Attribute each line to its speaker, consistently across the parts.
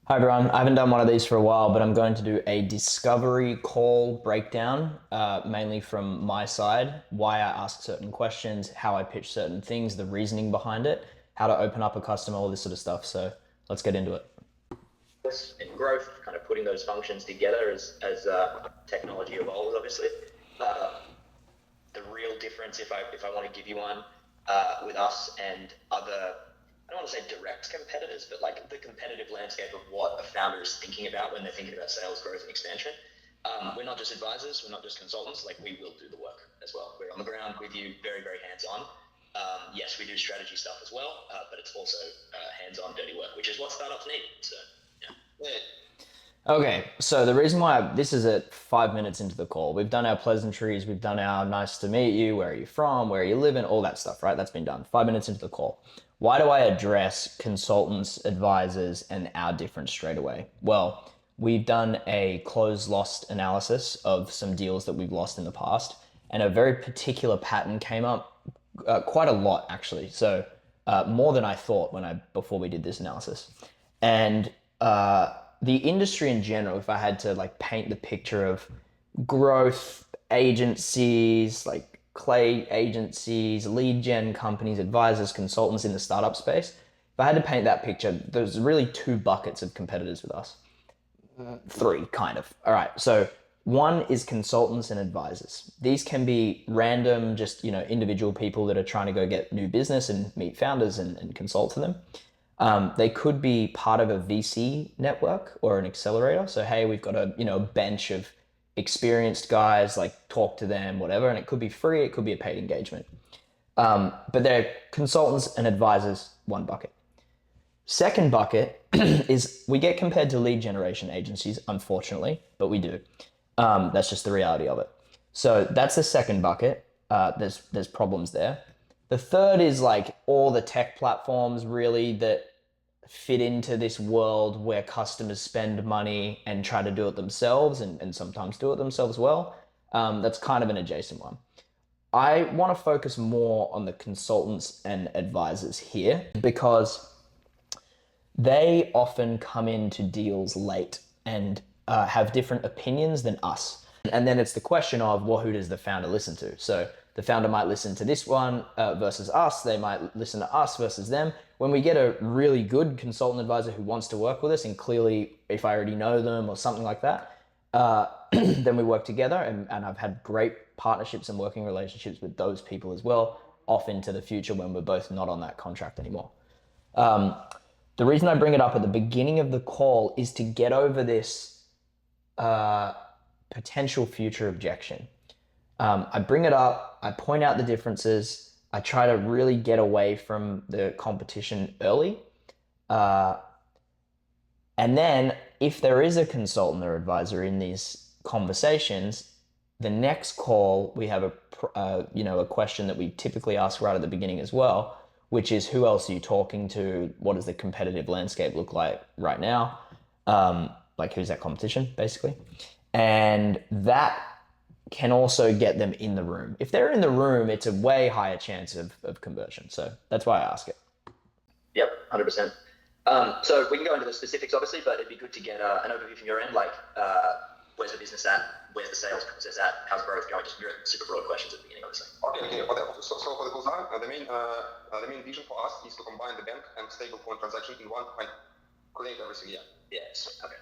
Speaker 1: Hi everyone, I haven't done one of these for a while, but I'm going to do a discovery call breakdown, mainly from my side, why I ask certain questions, how I pitch certain things, the reasoning behind it, how to open up a customer, all this sort of stuff. So let's get into it.
Speaker 2: And growth, kind of putting those functions together as technology evolves, obviously. Uh, the real difference, if I want to give you one, with us and other, I don't want to say direct competitors, but like the competitive landscape of what a founder is thinking about when they're thinking about sales, growth, and expansion. We're not just advisors, we're not just consultants. Like we will do the work as well. We're on the ground with you, very, very hands on. Yes, we do strategy stuff as well, but it's also hands-on, dirty work, which is what startups need. So, yeah. Yeah.
Speaker 1: Okay, so the reason why this is at 5 minutes into the call, we've done our pleasantries, we've done our nice to meet you, where are you from, where are you living, all that stuff, right? That's been done. 5 minutes into the call. Why do I address consultants, advisors, and our difference straight away? Well, we've done a close lost analysis of some deals that we've lost in the past, and a very particular pattern came up quite a lot actually. So more than I thought when I before we did this analysis, and the industry in general, if I had to like paint the picture of growth agencies, like clay agencies, lead gen companies, advisors, consultants in the startup space, if I had to paint that picture, there's really two buckets of competitors with us. Three, kind of. All right. So one is consultants and advisors. These can be random, just individual people that are trying to go get new business and meet founders and consult to them. They could be part of a VC network or an accelerator. So hey, we've got a bench of experienced guys, like talk to them, whatever, and it could be free, it could be a paid engagement. But they're consultants and advisors, one bucket. Second bucket is we get compared to lead generation agencies, unfortunately, but we do. That's just the reality of it. So that's the second bucket. There's problems there. The third is like all the tech platforms really that fit into this world where customers spend money and try to do it themselves and sometimes do it themselves well. That's kind of an adjacent one. I want to focus more on the consultants and advisors here because they often come into deals late and have different opinions than us. And then it's the question of, well, who does the founder listen to? So the founder might listen to this one versus us. They might listen to us versus them. When we get a really good consultant advisor who wants to work with us, and clearly, if I already know them or something like that, then we work together. And I've had great partnerships and working relationships with those people as well, off into the future when we're both not on that contract anymore. The reason I bring it up at the beginning of the call is to get over this potential future objection. I bring it up, I point out the differences, I try to really get away from the competition early. And then if there is a consultant or advisor in these conversations, the next call we have a question that we typically ask right at the beginning as well, which is who else are you talking to? What does the competitive landscape look like right now? Like who's that competition basically? And that can also get them in the room. If they're in the room, it's a way higher chance of conversion. So that's why I ask it.
Speaker 2: Yep, 100%. So we can go into the specifics, obviously, but it'd be good to get an overview from your end, like where's the business at, where's the sales process at, how's growth going, just super broad questions at the beginning, obviously.
Speaker 3: Okay. Whatever. So for the Pulsar, the main vision for us is to combine the bank and stablecoin transaction in one and collate everything here.
Speaker 2: Yes. Okay.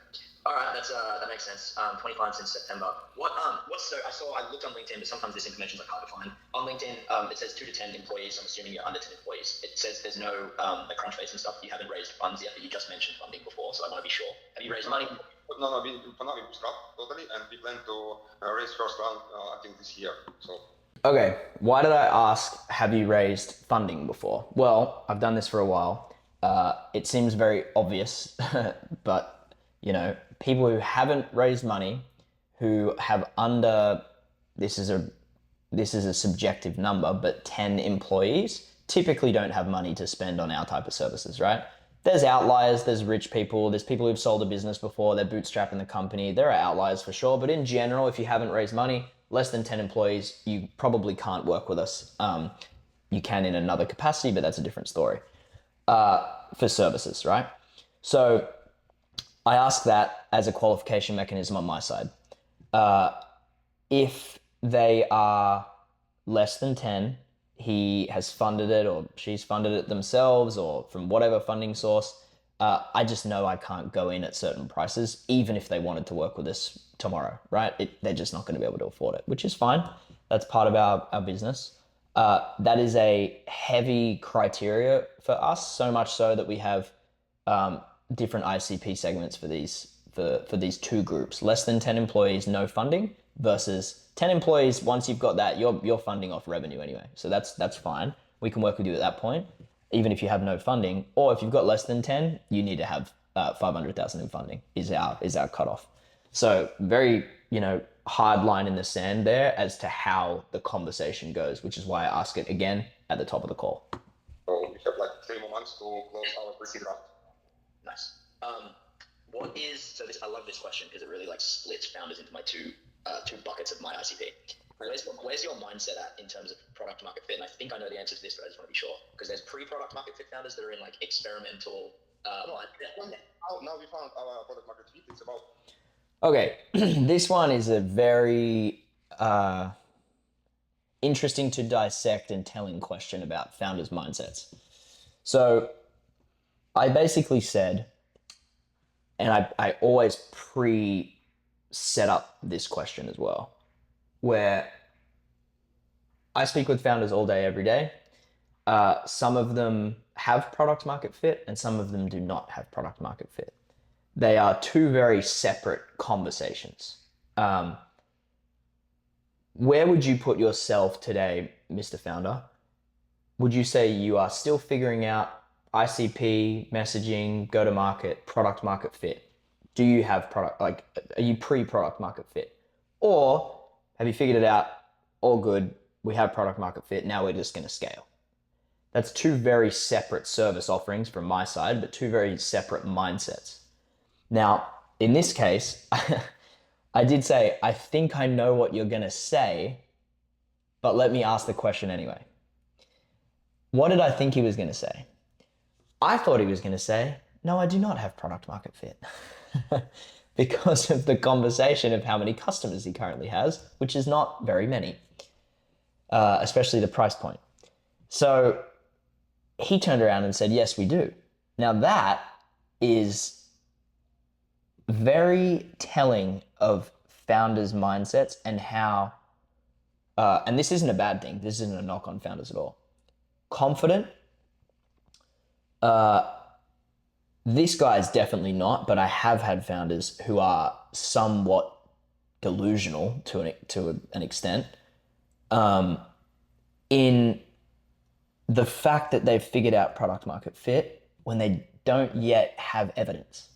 Speaker 2: All right. That makes sense. 25 since September. I looked on LinkedIn, but sometimes this information is like hard to find. On LinkedIn, it says 2 to 10 employees. I'm assuming you're under 10 employees. It says there's no the Crunchbase and stuff. You haven't raised funds yet, but you just mentioned funding before, so I want to be sure. Have you raised money?
Speaker 3: No. For now we bootstrap totally, and we plan to raise first round I think this year. So.
Speaker 1: Okay, why did I ask, have you raised funding before? Well, I've done this for a while. It seems very obvious, but people who haven't raised money, who have under, this is a subjective number, but 10 employees typically don't have money to spend on our type of services, right? There's outliers, there's rich people, there's people who've sold a business before, they're bootstrapping the company. There are outliers for sure, but in general, if you haven't raised money, less than 10 employees, you probably can't work with us. You can in another capacity, but that's a different story for services, right? So I ask that as a qualification mechanism on my side. If they are less than 10, he has funded it or she's funded it themselves or from whatever funding source. I just know I can't go in at certain prices, even if they wanted to work with us tomorrow, right? They're just not going to be able to afford it, which is fine. That's part of our business. That is a heavy criteria for us, so much so that we have different ICP segments for these two groups: less than 10 employees, no funding, versus 10 employees. Once you've got that, you're funding off revenue anyway, so that's fine. We can work with you at that point, even if you have no funding. Or if you've got less than 10, you need to have 500,000 in funding. Is our cutoff. So very hard line in the sand there as to how the conversation goes, which is why I ask it again at the top of the call.
Speaker 3: So we have like 3 more months to close our pre-seed round.
Speaker 2: Nice. I love this question because it really like splits founders into my two buckets of my ICP. Where's your mindset at in terms of product market fit? And I think I know the answer to this, but I just want to be sure, because there's pre-product market fit founders that are in like experimental.
Speaker 3: Now we found our product market fit. It's about.
Speaker 1: Okay, this one is a very interesting to dissect and telling question about founders' mindsets. So I basically said, and I always set up this question as well, where I speak with founders all day, every day. Some of them have product market fit and some of them do not have product market fit. They are two very separate conversations. Where would you put yourself today, Mr. Founder? Would you say you are still figuring out ICP, messaging, go-to-market, product market fit? Do you have are you pre-product market fit? Or have you figured it out, all good, we have product market fit, now we're just going to scale? That's two very separate service offerings from my side, but two very separate mindsets. Now, in this case, I did say, I think I know what you're going to say, but let me ask the question anyway. What did I think he was going to say? I thought he was going to say, no, I do not have product market fit because of the conversation of how many customers he currently has, which is not very many, especially the price point. So he turned around and said, yes, we do. Now that is very telling of founders' mindsets and how, and this isn't a bad thing. This isn't a knock on founders at all. Confident. This guy is definitely not, but I have had founders who are somewhat delusional to an extent, in the fact that they've figured out product market fit when they don't yet have evidence.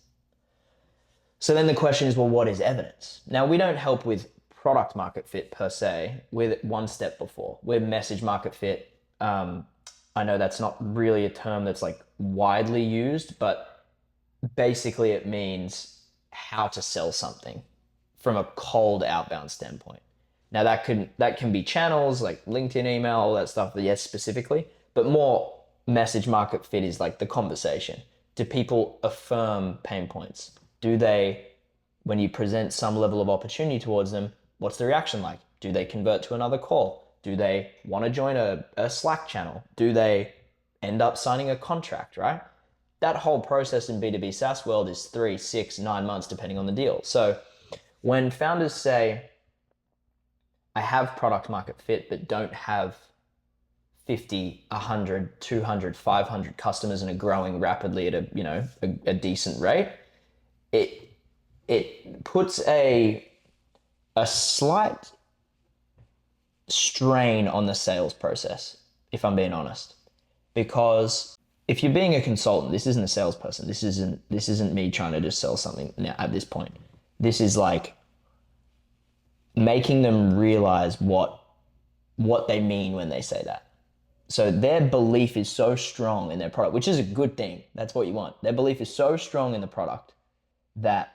Speaker 1: So then the question is, well, what is evidence? Now, we don't help with product market fit per se. We're one step before. We're message market fit. I know that's not really a term that's like widely used, but basically it means how to sell something from a cold outbound standpoint. Now that can be channels like LinkedIn, email, all that stuff, yes, specifically, but more message market fit is like the conversation. Do people affirm pain points? Do they, when you present some level of opportunity towards them, what's the reaction like? Do they convert to another call? Do they want to join a Slack channel? Do they end up signing a contract, right? That whole process in B2B SaaS world is 3, 6, 9 months, depending on the deal. So when founders say, I have product market fit, but don't have 50, 100, 200, 500 customers and are growing rapidly at a decent rate, it puts a slight strain on the sales process, if I'm being honest. Because if you're being a consultant, this isn't a salesperson. This isn't me trying to just sell something now at this point. This is like making them realize what they mean when they say that. So their belief is so strong in their product, which is a good thing. That's what you want. Their belief is so strong in the product that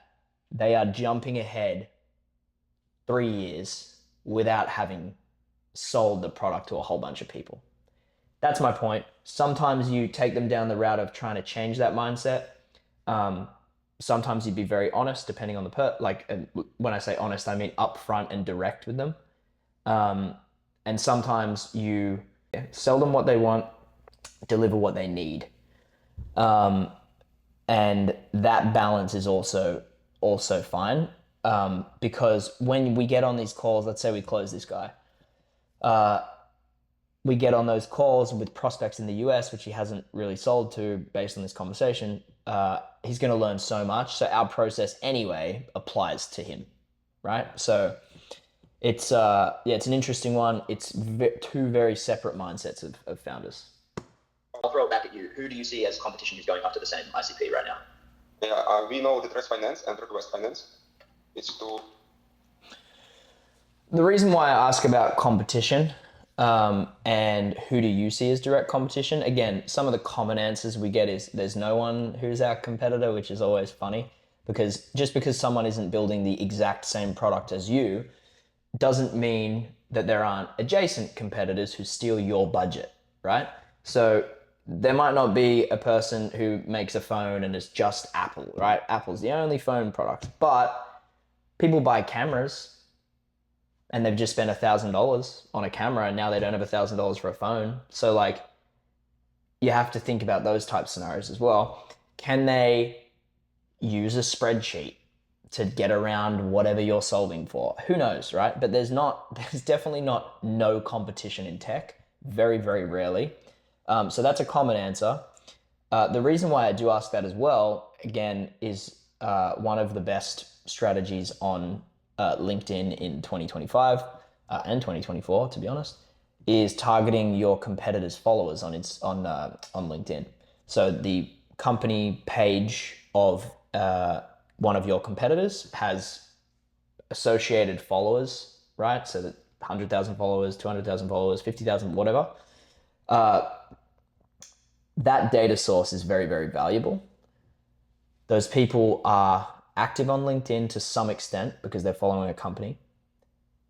Speaker 1: they are jumping ahead 3 years without having sold the product to a whole bunch of people. That's my point. Sometimes you take them down the route of trying to change that mindset. sometimes you'd be very honest depending on and when I say honest, I mean upfront and direct with them. And sometimes you sell them what they want, deliver what they need. And that balance is also fine. Because when we get on these calls, let's say we close this guy, we get on those calls with prospects in the US, which he hasn't really sold to based on this conversation. He's going to learn so much. So our process anyway applies to him, right? So it's an interesting one. It's two very separate mindsets of founders.
Speaker 2: I'll throw it back at you. Who do you see as competition who's going after the same ICP right now?
Speaker 3: Yeah, we know that Res Finance and Request Finance. It's two.
Speaker 1: The reason why I ask about competition and who do you see as direct competition, again, some of the common answers we get is there's no one who's our competitor, which is always funny, because just because someone isn't building the exact same product as you doesn't mean that there aren't adjacent competitors who steal your budget, right? So there might not be a person who makes a phone and it's just Apple, right? Apple's the only phone product, but people buy cameras and they've just spent $1,000 on a camera and now they don't have $1,000 for a phone. So like, you have to think about those type scenarios as well. Can they use a spreadsheet to get around whatever you're solving for? Who knows, right? But there's definitely not no competition in tech. Very, very rarely. So that's a common answer. The reason why I do ask that as well, again, is one of the best strategies on LinkedIn in 2025 and 2024, to be honest, is targeting your competitors' followers on LinkedIn. So the company page of one of your competitors has associated followers, right? So that 100,000 followers, 200,000 followers, 50,000, whatever. That data source is very, very valuable. Those people are active on LinkedIn to some extent because they're following a company.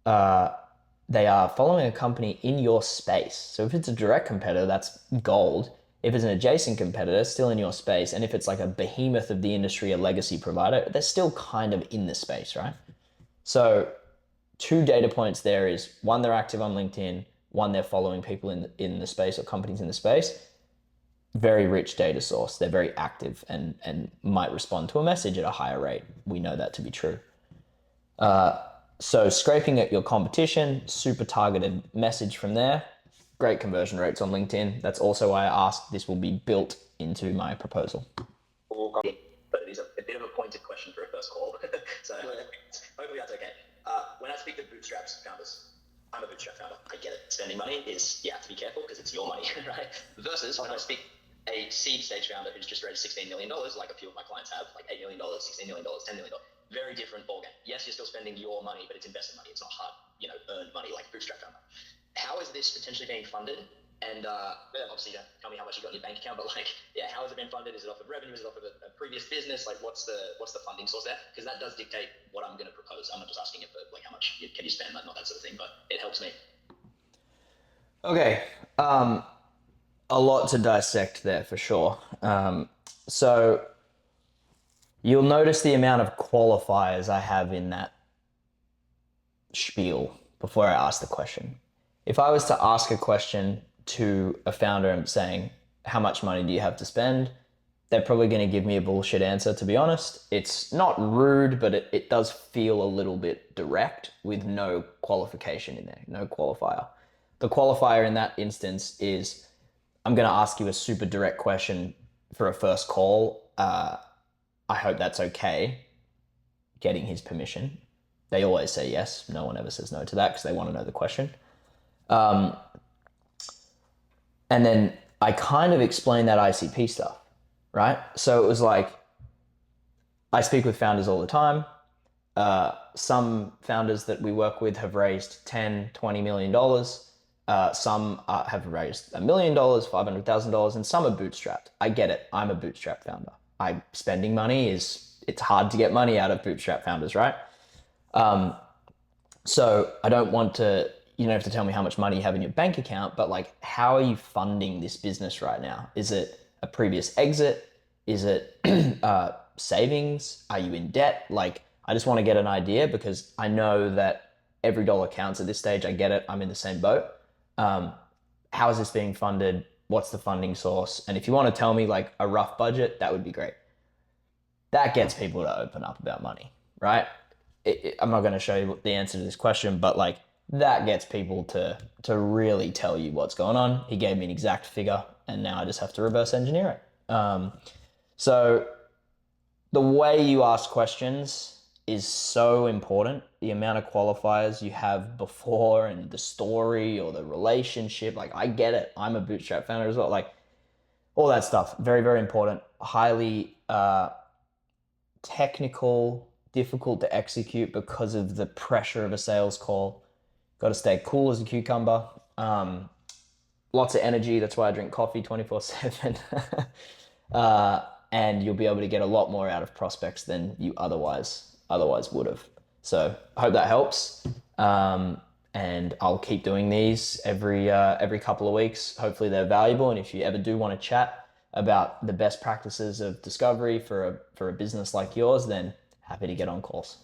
Speaker 1: They are following a company in your space. So if it's a direct competitor, that's gold. If it's an adjacent competitor, still in your space. And if it's like a behemoth of the industry, a legacy provider, they're still kind of in the space, right? So 2 data points there is, one, they're active on LinkedIn. One, they're following people in the space or companies in the space. Very rich data source. They're very active and might respond to a message at a higher rate. We know that to be true. So scraping at your competition, super targeted message from there. Great conversion rates on LinkedIn. That's also why I asked this will be built into my proposal.
Speaker 2: But it is a bit of a pointed question for a first call. So hopefully that's okay. When I speak to bootstraps founders, I'm a bootstrap founder. I get it. Spending money is, you have to be careful because it's your money, right? Versus when I speak a seed stage founder who's just raised $16 million, like a few of my clients have, like $8 million, $16 million, $10 million. Very different ballgame. Yes, you're still spending your money, but it's invested money. It's not hard, earned money like a bootstrap founder. How is this potentially being funded? And obviously, don't tell me how much you got in your bank account, but how has it been funded? Is it off of revenue? Is it off of a previous business? Like, what's the funding source there? Because that does dictate what I'm going to propose. I'm not just asking it for how much can you spend, not that sort of thing, but it helps me.
Speaker 1: Okay, a lot to dissect there for sure. So you'll notice the amount of qualifiers I have in that spiel before I ask the question. If I was to ask a question to a founder and saying, how much money do you have to spend? They're probably going to give me a bullshit answer, to be honest. It's not rude, but it does feel a little bit direct with no qualification in there, no qualifier. The qualifier in that instance is, I'm going to ask you a super direct question for a first call. I hope that's okay. Getting his permission. They always say yes. No one ever says no to that because they want to know the question. And then I kind of explain that ICP stuff, right? So it was like, I speak with founders all the time. Some founders that we work with have raised $10, $20 million. Some have raised $1 million, $500,000, and some are bootstrapped. I get it. I'm a bootstrap founder. Spending money it's hard to get money out of bootstrap founders, right? So I don't want to, you don't have to tell me how much money you have in your bank account, but how are you funding this business right now? Is it a previous exit? Is it savings? Are you in debt? Like, I just want to get an idea because I know that every dollar counts at this stage. I get it. I'm in the same boat. How is this being funded? What's the funding source? And if you want to tell me like a rough budget, that would be great. That gets people to open up about money, right? I'm not going to show you the answer to this question, but like that gets people to really tell you what's going on. He gave me an exact figure, and now I just have to reverse engineer it. So the way you ask questions is so important. The amount of qualifiers you have before and the story or the relationship, like I get it. I'm a bootstrap founder as well. Like all that stuff, very, very important. Highly technical, difficult to execute because of the pressure of a sales call. Got to stay cool as a cucumber. Lots of energy. That's why I drink coffee 24/7. And you'll be able to get a lot more out of prospects than you otherwise would have. So I hope that helps. And I'll keep doing these every couple of weeks. Hopefully they're valuable. And if you ever do want to chat about the best practices of discovery for a business like yours, then happy to get on calls.